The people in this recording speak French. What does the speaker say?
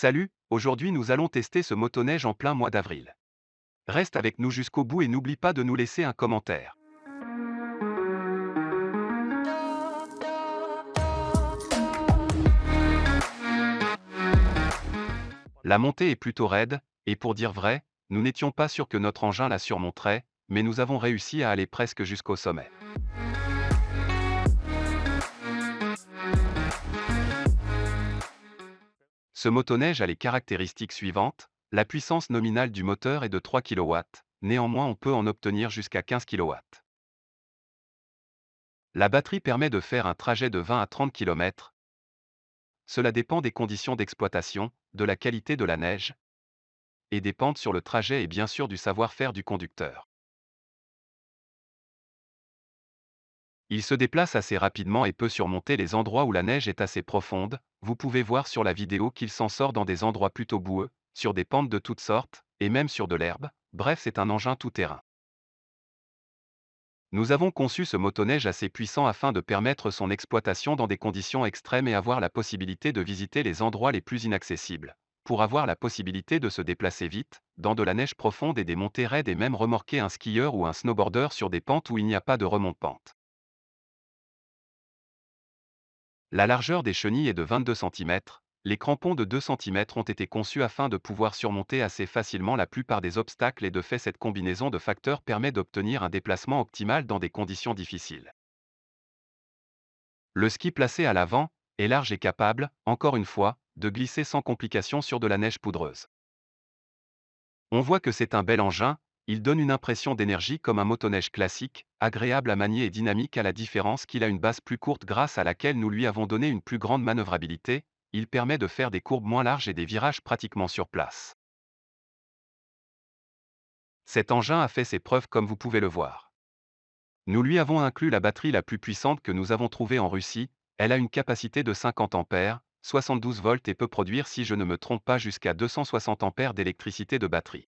Salut, aujourd'hui nous allons tester ce motoneige en plein mois d'avril. Reste avec nous jusqu'au bout et n'oublie pas de nous laisser un commentaire. La montée est plutôt raide, et pour dire vrai, nous n'étions pas sûrs que notre engin la surmonterait, mais nous avons réussi à aller presque jusqu'au sommet. Ce motoneige a les caractéristiques suivantes. La puissance nominale du moteur est de 3 kW, néanmoins on peut en obtenir jusqu'à 15 kW. La batterie permet de faire un trajet de 20 à 30 km. Cela dépend des conditions d'exploitation, de la qualité de la neige, et des pentes sur le trajet et bien sûr du savoir-faire du conducteur. Il se déplace assez rapidement et peut surmonter les endroits où la neige est assez profonde. Vous pouvez voir sur la vidéo qu'il s'en sort dans des endroits plutôt boueux, sur des pentes de toutes sortes, et même sur de l'herbe. Bref, c'est un engin tout-terrain. Nous avons conçu ce motoneige assez puissant afin de permettre son exploitation dans des conditions extrêmes et avoir la possibilité de visiter les endroits les plus inaccessibles. Pour avoir la possibilité de se déplacer vite, dans de la neige profonde et des montées raides et même remorquer un skieur ou un snowboarder sur des pentes où il n'y a pas de remonte-pente. La largeur des chenilles est de 22 cm. Les crampons de 2 cm ont été conçus afin de pouvoir surmonter assez facilement la plupart des obstacles et de fait cette combinaison de facteurs permet d'obtenir un déplacement optimal dans des conditions difficiles. Le ski placé à l'avant est large et capable, encore une fois, de glisser sans complication sur de la neige poudreuse. On voit que c'est un bel engin, il donne une impression d'énergie comme un motoneige classique, agréable à manier et dynamique à la différence qu'il a une base plus courte grâce à laquelle nous lui avons donné une plus grande manœuvrabilité, il permet de faire des courbes moins larges et des virages pratiquement sur place. Cet engin a fait ses preuves comme vous pouvez le voir. Nous lui avons inclus la batterie la plus puissante que nous avons trouvée en Russie, elle a une capacité de 50 ampères, 72 volts et peut produire si je ne me trompe pas jusqu'à 260 ampères d'électricité de batterie.